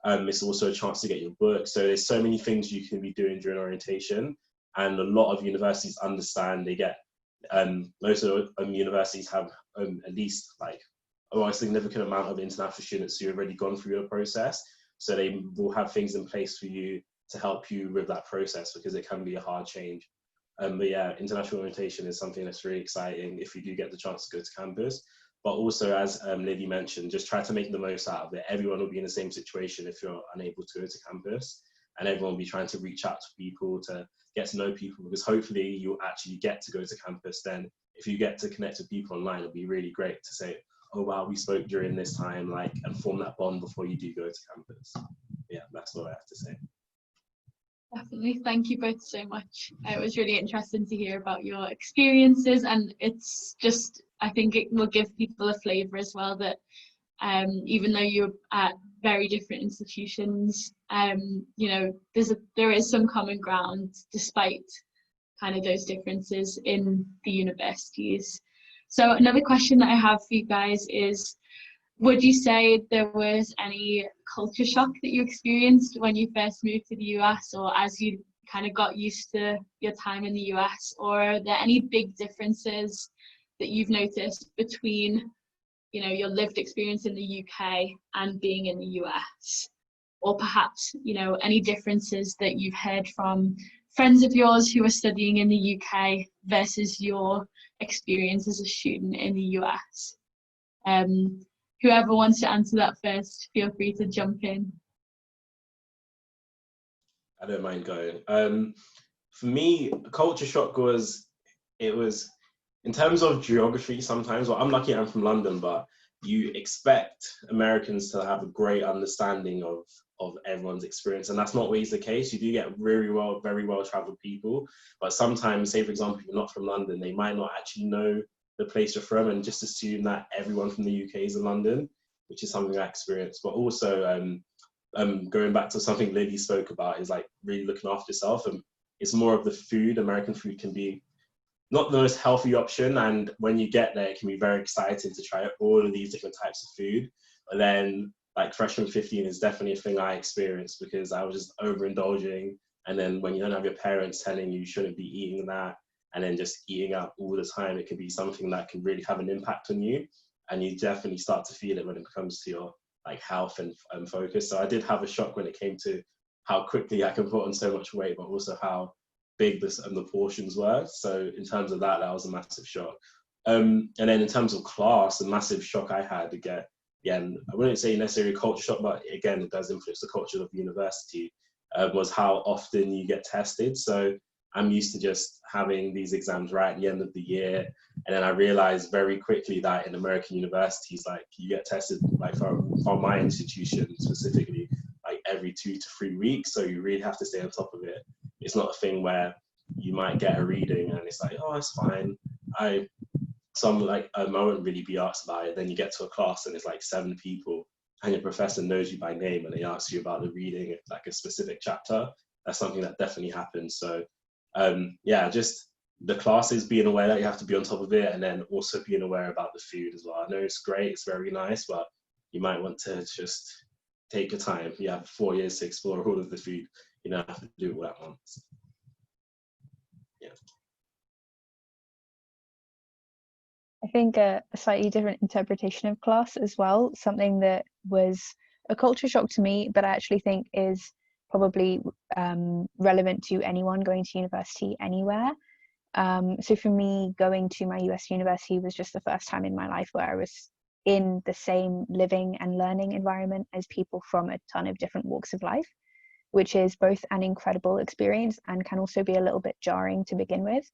C: it's also a chance to get your book. So there's so many things you can be doing during orientation, and a lot of universities understand. They get most of universities have at least like a significant amount of international students who have already gone through the process, so they will have things in place for you to help you with that process, because it can be a hard change. But yeah, international orientation is something that's really exciting if you do get the chance to go to campus. But also, as Lily mentioned, just try to make the most out of it. Everyone will be in the same situation if you're unable to go to campus, and everyone will be trying to reach out to people, to get to know people, because hopefully you'll actually get to go to campus. Then if you get to connect with people online, it'll be really great to say, oh wow, we spoke during this time, like, and form that bond before you do go to campus. Yeah, that's what I have to say.
A: Definitely. Thank you both so much. It was really interesting to hear about your experiences, and it's just, I think it will give people a flavour as well that even though you're at very different institutions, you know, there is some common ground despite kind of those differences in the universities. So another question that I have for you guys is, would you say there was any culture shock that you experienced when you first moved to the US, or as you kind of got used to your time in the US, or are there any big differences that you've noticed between, you know, your lived experience in the UK and being in the US? Or perhaps, you know, any differences that you've heard from friends of yours who are studying in the UK versus your experience as a student in the US? Whoever wants to answer that first, feel free to jump in.
C: I don't mind going. For me, culture shock was in terms of geography sometimes. Well, I'm lucky I'm from London, but you expect Americans to have a great understanding of everyone's experience, and that's not always the case. You do get very well traveled people, but sometimes, say for example, if you're not from London, they might not actually know the place you're from and just assume that everyone from the UK is in London, which is something I experienced. But also going back to something Lily spoke about, is like really looking after yourself, and it's more of the food. American food can be not the most healthy option, and when you get there, it can be very exciting to try all of these different types of food. But then, like, freshman 15 is definitely a thing I experienced, because I was just overindulging, and then when you don't have your parents telling you shouldn't be eating that, and then just eating out all the time, it can be something that can really have an impact on you, and you definitely start to feel it when it comes to your like health and focus. So I did have a shock when it came to how quickly I can put on so much weight, but also how big the portions were. So in terms of that was a massive shock. And then in terms of class, a massive shock I had, again, I wouldn't say necessarily a culture shock, but again, it does influence the culture of the university, was how often you get tested. So I'm used to just having these exams right at the end of the year. And then I realized very quickly that in American universities, like, you get tested, like from my institution specifically, like every 2 to 3 weeks, so you really have to stay on top of it. It's not a thing where you might get a reading and it's like, oh, it's fine. I won't really be asked about it. Then you get to a class and it's like 7 people, and your professor knows you by name and they ask you about the reading, like a specific chapter. That's something that definitely happens. So yeah, just the classes, being aware that you have to be on top of it, and then also being aware about the food as well. I know it's great, it's very nice, but you might want to just take your time. You have 4 years to explore all of the food. You don't have to do it all at once. Yeah.
B: I think a slightly different interpretation of class as well, something that was a culture shock to me, but I actually think is probably relevant to anyone going to university anywhere. So for me, going to my US university was just the first time in my life where I was in the same living and learning environment as people from a ton of different walks of life, which is both an incredible experience and can also be a little bit jarring to begin with.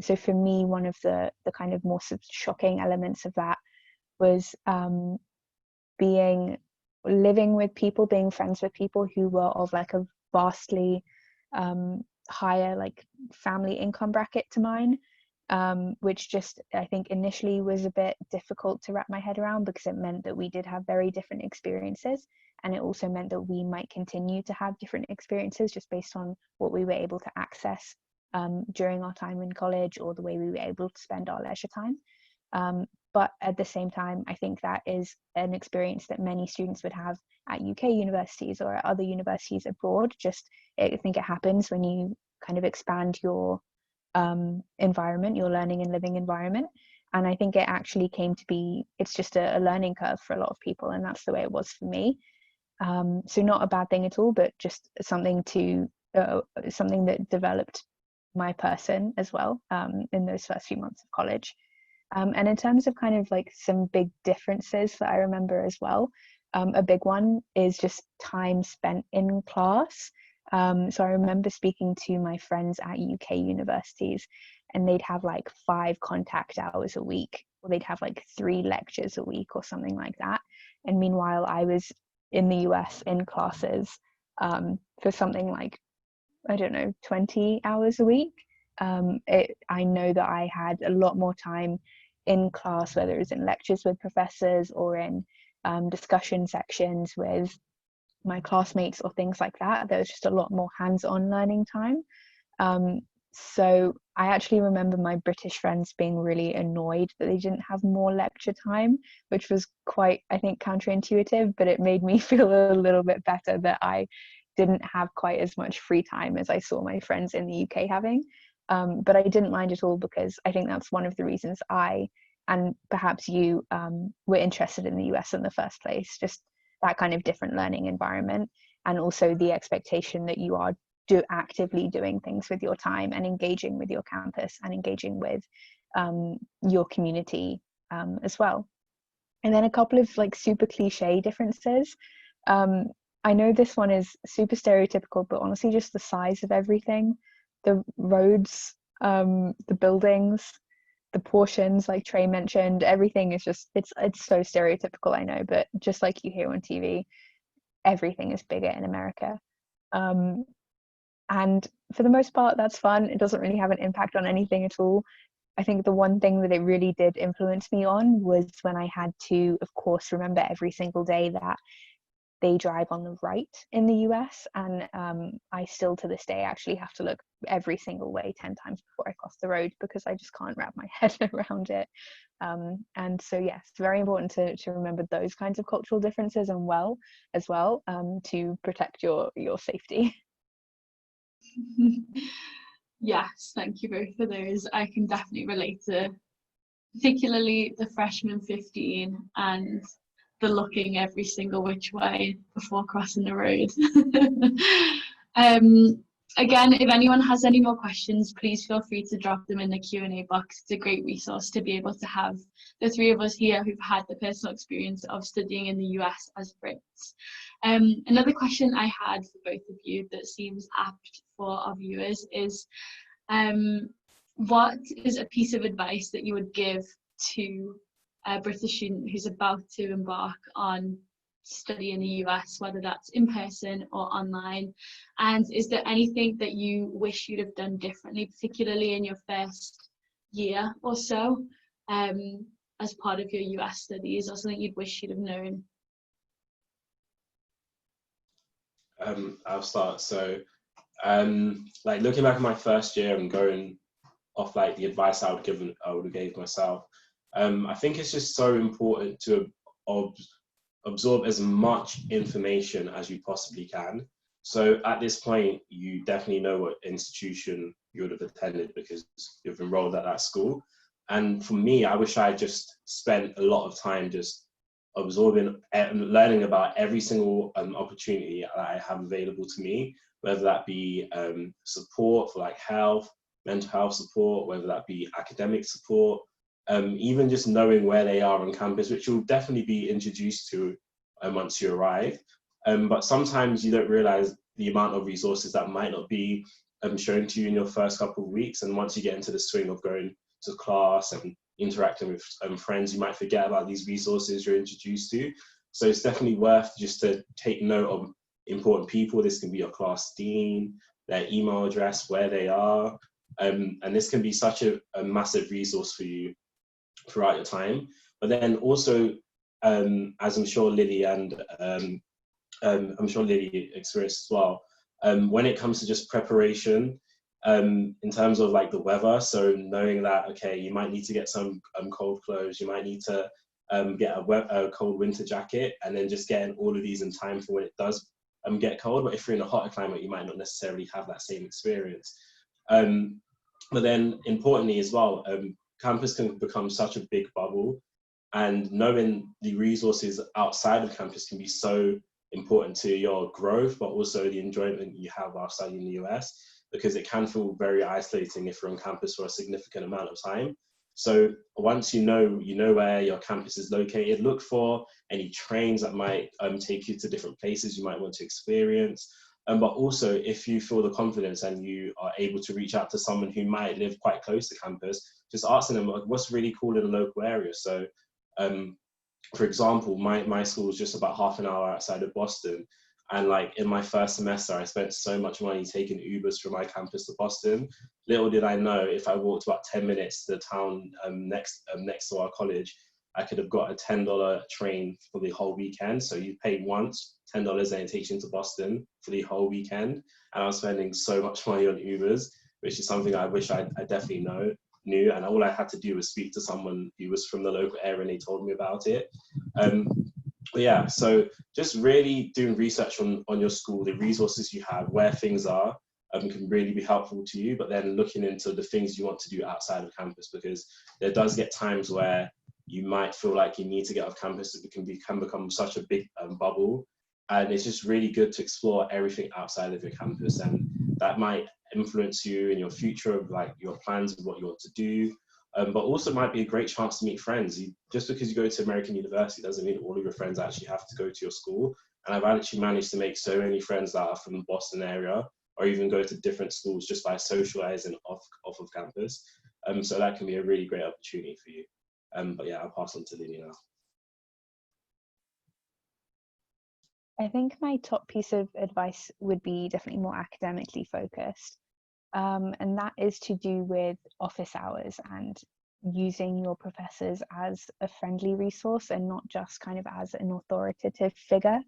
B: So for me, one of the kind of more shocking elements of that was living with people, being friends with people who were of like a vastly higher like family income bracket to mine, which just I think initially was a bit difficult to wrap my head around, because it meant that we did have very different experiences, and it also meant that we might continue to have different experiences just based on what we were able to access during our time in college, or the way we were able to spend our leisure time. But at the same time, I think that is an experience that many students would have at UK universities or at other universities abroad. I think it happens when you kind of expand your environment, your learning and living environment. And I think it actually came to be, it's just a learning curve for a lot of people, and that's the way it was for me. So not a bad thing at all, but just something that developed my person as well in those first few months of college. And in terms of kind of like some big differences that I remember as well, a big one is just time spent in class. So I remember speaking to my friends at UK universities, and they'd have like 5 contact hours a week, or they'd have like 3 lectures a week or something like that. And meanwhile, I was in the US in classes for something like, I don't know, 20 hours a week. I know that I had a lot more time in class, whether it was in lectures with professors or in discussion sections with my classmates or things like that. There was just a lot more hands-on learning time. So I actually remember my British friends being really annoyed that they didn't have more lecture time, which was quite, I think, counterintuitive, but it made me feel a little bit better that I didn't have quite as much free time as I saw my friends in the UK having. But I didn't mind at all, because I think that's one of the reasons I, and perhaps you, were interested in the US in the first place, just that kind of different learning environment, and also the expectation that you are actively doing things with your time and engaging with your campus and engaging with your community as well. And then a couple of like super cliche differences. I know this one is super stereotypical, but honestly just the size of everything, the roads, the buildings, the portions, like Trey mentioned, everything is just, it's so stereotypical, I know, but just like you hear on TV, everything is bigger in America. And for the most part, that's fun. It doesn't really have an impact on anything at all. I think the one thing that it really did influence me on was when I had to, of course, remember every single day that they drive on the right in the US, and I still to this day actually have to look every single way 10 times before I cross the road, because I just can't wrap my head around it. And so yes, it's very important to remember those kinds of cultural differences as well to protect your safety.
A: Yes, thank you both for those. I can definitely relate to particularly the freshman 15 and the looking every single which way before crossing the road. Again, if anyone has any more questions, please feel free to drop them in the Q&A box. It's a great resource to be able to have the 3 of us here who've had the personal experience of studying in the US as Brits. Another question I had for both of you that seems apt for our viewers is, what is a piece of advice that you would give to a British student who's about to embark on study in the US, whether that's in person or online? And is there anything that you wish you'd have done differently, particularly in your first year or so, as part of your US studies, or something you'd wish you'd have known?
C: I'll start. So, like looking back at my first year and going off like the advice I would have gave myself, I think it's just so important to absorb as much information as you possibly can. So at this point, you definitely know what institution you would have attended because you've enrolled at that school. And for me, I wish I just spent a lot of time just absorbing and learning about every single opportunity that I have available to me, whether that be support for like health, mental health support, whether that be academic support, even just knowing where they are on campus, which you'll definitely be introduced to once you arrive. But sometimes you don't realize the amount of resources that might not be shown to you in your first couple of weeks. And once you get into the swing of going to class and interacting with friends, you might forget about these resources you're introduced to. So it's definitely worth just to take note of important people. This can be your class dean, their email address, where they are. And this can be such a massive resource for you throughout your time. But then also, as I'm sure Lily experienced as well, when it comes to just preparation, in terms of like the weather, so knowing that, okay, you might need to get some cold clothes, you might need to get a cold winter jacket, and then just getting all of these in time for when it does get cold. But if you're in a hotter climate, you might not necessarily have that same experience. But then importantly as well, campus can become such a big bubble, and knowing the resources outside of campus can be so important to your growth, but also the enjoyment you have while studying in the US, because it can feel very isolating if you're on campus for a significant amount of time. So once you know where your campus is located, look for any trains that might take you to different places you might want to experience. But also, if you feel the confidence and you are able to reach out to someone who might live quite close to campus, just asking them what's really cool in the local area. So, for example, my school is just about half an hour outside of Boston. And like in my first semester, I spent so much money taking Ubers from my campus to Boston. Little did I know, if I walked about 10 minutes to the town next to our college, I could have got a $10 train for the whole weekend. So you pay once, $10, and it takes you into Boston for the whole weekend. And I was spending so much money on Ubers, which is something I wish I definitely knew. And all I had to do was speak to someone who was from the local area, and they told me about it. But yeah, so just really doing research on your school, the resources you have, where things are, can really be helpful to you. But then looking into the things you want to do outside of campus, because there does get times where you might feel like you need to get off campus. It can become such a big bubble, and it's just really good to explore everything outside of your campus, and that might influence you in your future of like your plans of what you want to do. But also might be a great chance to meet friends. Just because you go to American university doesn't mean all of your friends actually have to go to your school. And I've actually managed to make so many friends that are from the Boston area, or even go to different schools just by socializing off of campus. So that can be a really great opportunity for you. But yeah, I'll pass on to Lily now.
B: I think my top piece of advice would be definitely more academically focused. And that is to do with office hours and using your professors as a friendly resource and not just kind of as an authoritative figure,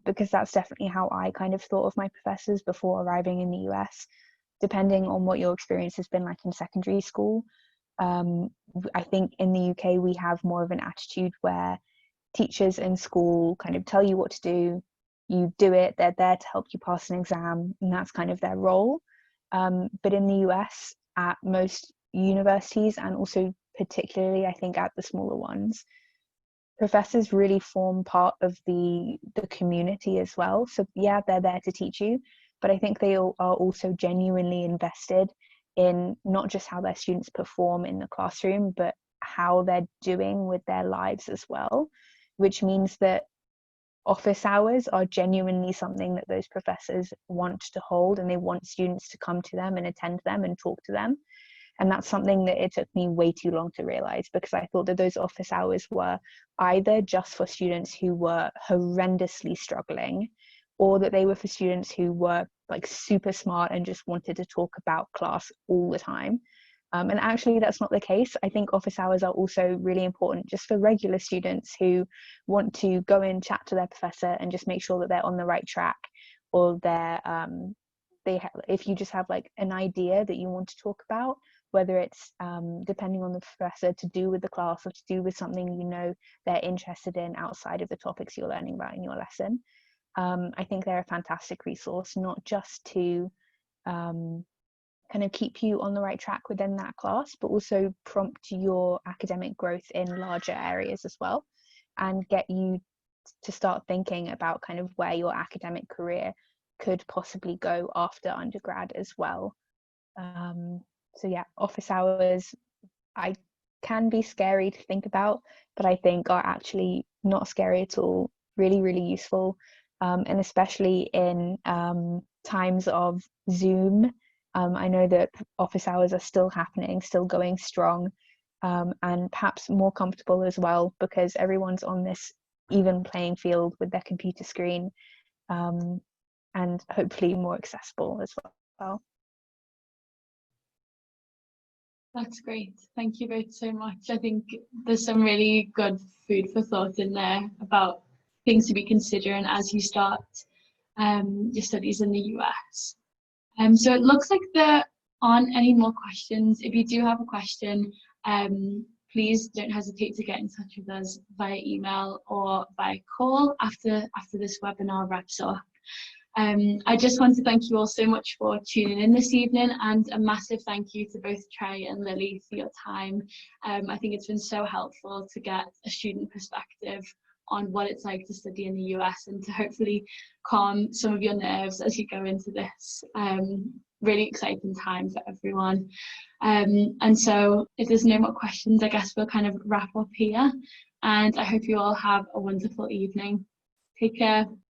B: because that's definitely how I kind of thought of my professors before arriving in the US. Depending on what your experience has been like in secondary school, I think in the UK we have more of an attitude where teachers in school kind of tell you what to do, you do it, they're there to help you pass an exam, and that's kind of their role. But in the US, at most universities, and also particularly I think at the smaller ones, professors really form part of the community as well. So yeah, they're there to teach you, but I think they are also genuinely invested in not just how their students perform in the classroom, but how they're doing with their lives as well, which means that office hours are genuinely something that those professors want to hold, and they want students to come to them and attend them and talk to them. And that's something that it took me way too long to realize, because I thought that those office hours were either just for students who were horrendously struggling, or that they were for students who were like super smart and just wanted to talk about class all the time. And actually that's not the case. I think office hours are also really important just for regular students who want to go in, chat to their professor and just make sure that they're on the right track, or they're if you just have like an idea that you want to talk about, whether it's depending on the professor, to do with the class or to do with something you know they're interested in outside of the topics you're learning about in your lesson. I think they're a fantastic resource, not just to kind of keep you on the right track within that class, but also prompt your academic growth in larger areas as well, and get you to start thinking about kind of where your academic career could possibly go after undergrad as well. So yeah, office hours I can be scary to think about, but I think are actually not scary at all, really, really useful. And especially in times of Zoom, I know that office hours are still happening, still going strong, and perhaps more comfortable as well, because everyone's on this even playing field with their computer screen, and hopefully more accessible as well.
A: That's great. Thank you both so much. I think there's some really good food for thought in there about things to be considering as you start your studies in the US. So it looks like there aren't any more questions. If you do have a question, please don't hesitate to get in touch with us via email or by call after this webinar wraps up. I just want to thank you all so much for tuning in this evening, and a massive thank you to both Trey and Lily for your time. I think it's been so helpful to get a student perspective on what it's like to study in the US, and to hopefully calm some of your nerves as you go into this really exciting time for everyone. And so if there's no more questions, I guess we'll kind of wrap up here, and I hope you all have a wonderful evening. Take care.